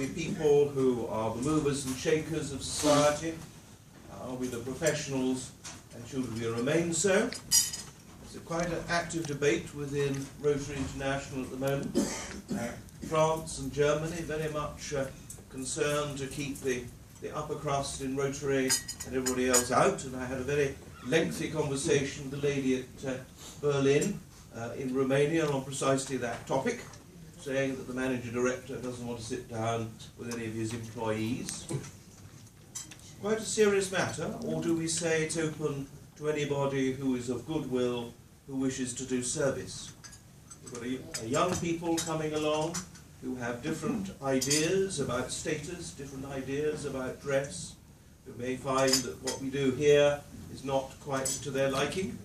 we people who are the movers and shakers of society? Are we the professionals, and should we remain so? It's quite an active debate within Rotary International at the moment. France and Germany very much concerned to keep the upper crust in Rotary and everybody else out, and I had a very lengthy conversation with the lady at Berlin in Romania on precisely that topic, saying that the manager director doesn't want to sit down with any of his employees. Quite a serious matter, or do we say it's open to anybody who is of goodwill, who wishes to do service? We've got a young people coming along who have different ideas about status, different ideas about dress, who may find that what we do here is not quite to their liking.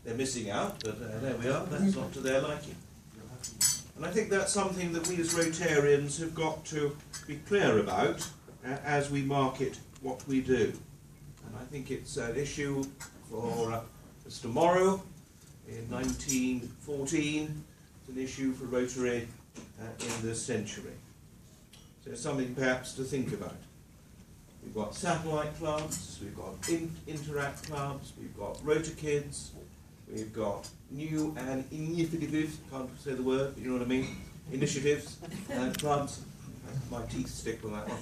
They're missing out, but there we are, that's not to their liking. And I think that's something that we as Rotarians have got to be clear about as we market what we do. And I think it's an issue for Mr. Morrow in 1914, it's an issue for Rotary in this century. So something perhaps to think about. We've got satellite clubs, we've got interact clubs, we've got Rota Kids, we've got new and initiatives, can't say the word, but you know what I mean, initiatives and clubs. My teeth stick with that one.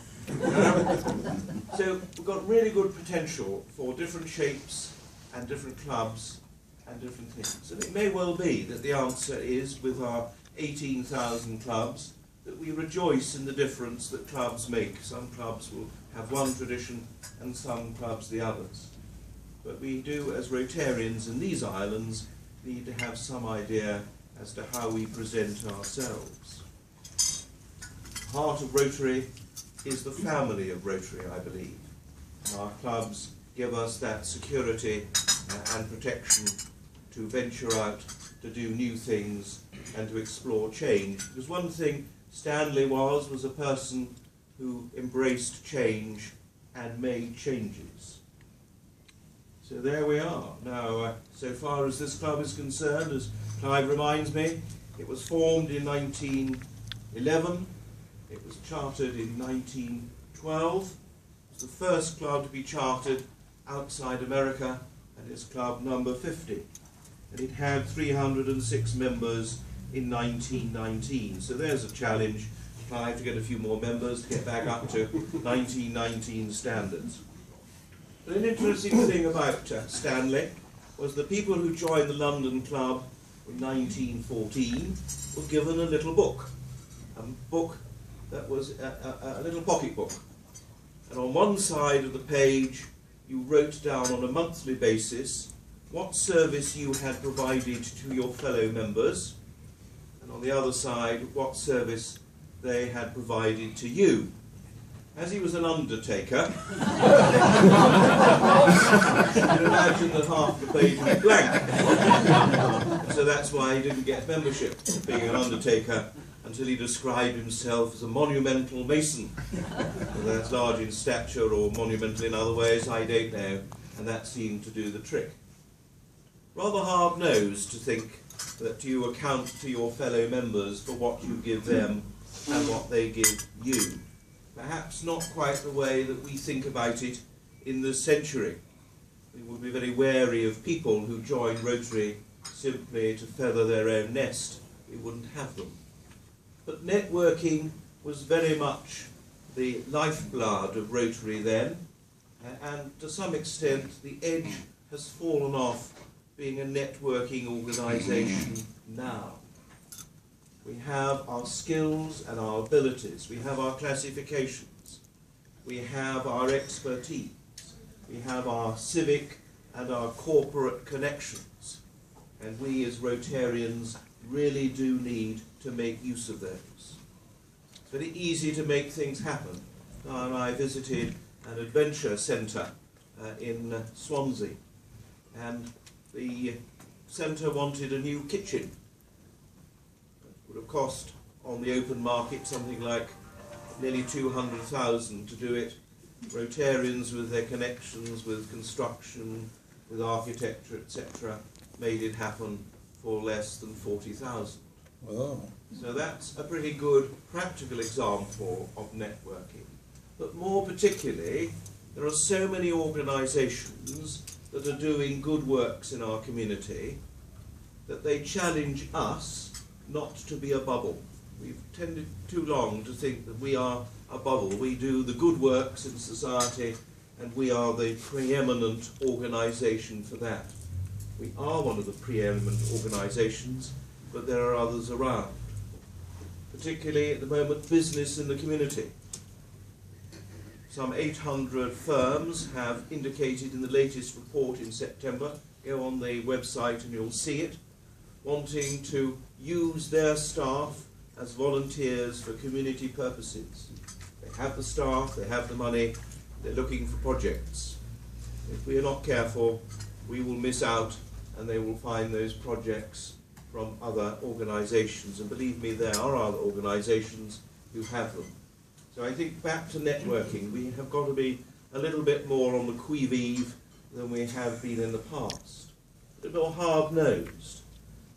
So we've got really good potential for different shapes and different clubs and different things. And it may well be that the answer is, with our 18,000 clubs, that we rejoice in the difference that clubs make. Some clubs will have one tradition and some clubs the others. But we do, as Rotarians in these islands, need to have some idea as to how we present ourselves. The heart of Rotary is the family of Rotary, I believe. And our clubs give us that security and protection to venture out, to do new things and to explore change. Because one thing Stanley was a person who embraced change and made changes. So there we are. Now, so far as this club is concerned, as Clive reminds me, it was formed in 1911. It was chartered in 1912. It was the first club to be chartered outside America, and it's club number 50. And it had 306 members in 1919. So there's a challenge, Clive, to get a few more members to get back up to 1919 standards. But an interesting thing about Stanley was the people who joined the London Club in 1914 were given a little book that was a little pocket book. And on one side of the page you wrote down on a monthly basis what service you had provided to your fellow members, and on the other side what service they had provided to you. As he was an undertaker, you can imagine that half the page was blank. So that's why he didn't get membership, being an undertaker, until he described himself as a monumental mason. Whether that's large in stature or monumental in other ways, I don't know, and that seemed to do the trick. Rather hard-nosed to think that you account to your fellow members for what you give them and what they give you. Perhaps not quite the way that we think about it in this century. We would be very wary of people who join Rotary simply to feather their own nest. We wouldn't have them. But networking was very much the lifeblood of Rotary then, and to some extent the edge has fallen off being a networking organisation now. We have our skills and our abilities, we have our classifications, we have our expertise, we have our civic and our corporate connections, and we as Rotarians really do need to make use of those. It's very easy to make things happen. And I visited an adventure centre in Swansea, and the centre wanted a new kitchen. It would have cost on the open market something like nearly 200,000 to do it. Rotarians with their connections with construction, with architecture, etc., made it happen for less than 40,000. Oh. So that's a pretty good practical example of networking. But more particularly, there are so many organisations that are doing good works in our community that they challenge us not to be a bubble. We've tended too long to think that we are a bubble. We do the good works in society and we are the preeminent organisation for that. We are one of the preeminent organisations, but there are others around. Particularly at the moment, business in the community. Some 800 firms have indicated in the latest report in September, go on the website and you'll see it, wanting to use their staff as volunteers for community purposes. They have the staff, they have the money, they're looking for projects. If we are not careful, we will miss out and they will find those projects from other organisations. And believe me, there are other organisations who have them. So I think back to networking, we have got to be a little bit more on the qui-vive than we have been in the past. A little more hard-nosed.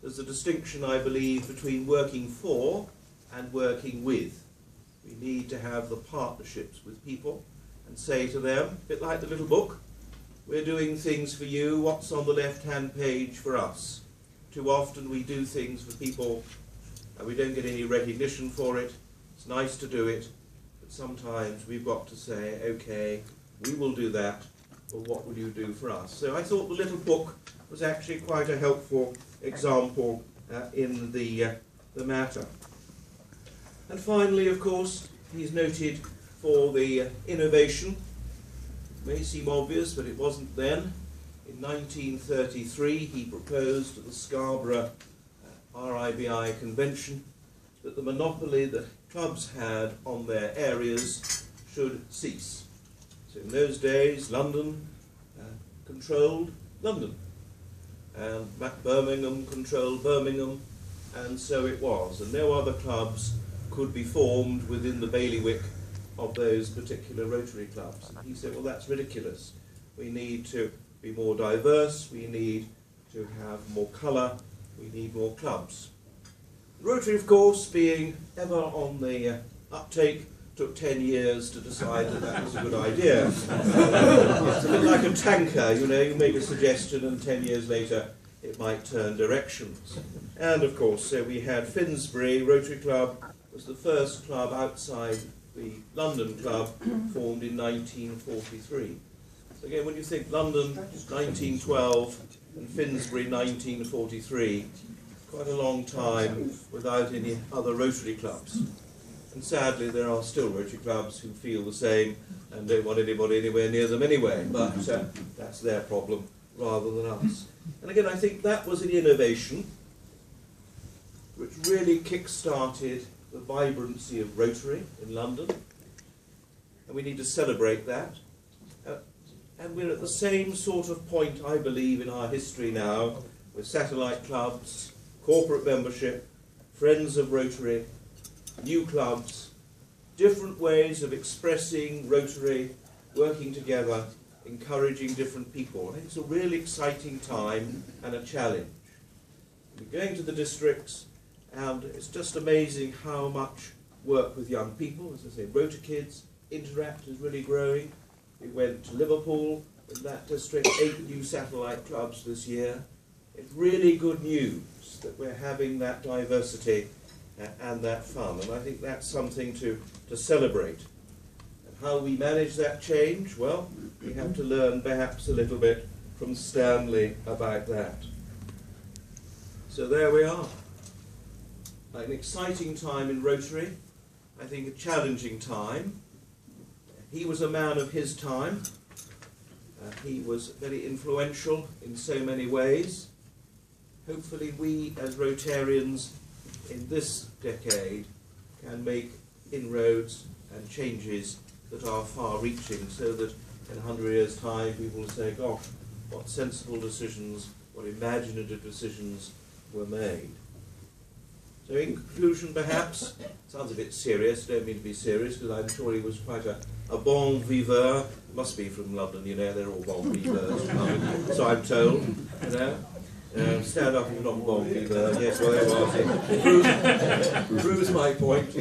There's a distinction, I believe, between working for and working with. We need to have the partnerships with people and say to them, a bit like the little book, we're doing things for you, what's on the left-hand page for us? Too often we do things for people and we don't get any recognition for it. It's nice to do it, but sometimes we've got to say, okay, we will do that, but what will you do for us? So I thought the little book was actually quite a helpful example in the matter. And finally, of course, he's noted for the innovation. It may seem obvious, but it wasn't then. In 1933, he proposed at the Scarborough RIBI convention that the monopoly that clubs had on their areas should cease. So in those days, London controlled London, and Birmingham controlled Birmingham, and so it was. And no other clubs could be formed within the bailiwick of those particular Rotary clubs. And he said, well, that's ridiculous. We need to be more diverse, we need to have more colour, we need more clubs. Rotary, of course, being ever on the uptake, took 10 years to decide that that was a good idea. It's a bit like a tanker, you know, you make a suggestion and 10 years later it might turn directions. And of course, so we had Finsbury Rotary Club was the first club outside the London club, formed in 1943. So again, when you think London 1912 and Finsbury 1943, quite a long time without any other Rotary clubs. And sadly, there are still Rotary clubs who feel the same and don't want anybody anywhere near them anyway, but that's their problem rather than us. And again, I think that was an innovation which really kick-started the vibrancy of Rotary in London, and we need to celebrate that. And we're at the same sort of point, I believe, in our history now, with satellite clubs, corporate membership, Friends of Rotary, new clubs, different ways of expressing Rotary, working together, encouraging different people. I think it's a really exciting time and a challenge. We're going to the districts, and it's just amazing how much work with young people. As I say, Rotary Kids, Interact is really growing. We went to Liverpool in that district, 8 new satellite clubs this year. It's really good news that we're having that diversity and that fun, and I think that's something to celebrate. And how we manage that change, well, we have to learn perhaps a little bit from Stanley about that. So there we are. An exciting time in Rotary, I think a challenging time. He was a man of his time. He was very influential in so many ways. Hopefully we as Rotarians in this decade can make inroads and changes that are far-reaching, so that in 100 years' time people will say, gosh, what sensible decisions, what imaginative decisions were made. So in conclusion, perhaps, sounds a bit serious, don't mean to be serious, because I'm sure he was quite a bon viveur. Must be from London, you know, they're all bon viveurs, so I'm told, you know. Stand up if you're not wrong, either. Yes, well, proves my point.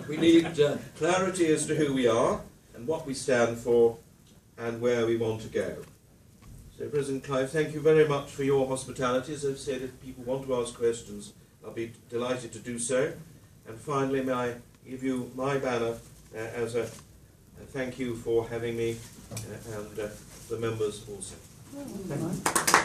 We need clarity as to who we are and what we stand for and where we want to go. So, President Clive, thank you very much for your hospitality. As I've said, if people want to ask questions, I'll be delighted to do so. And finally, may I give you my banner as a thank you for having me, and the members also. Thank you.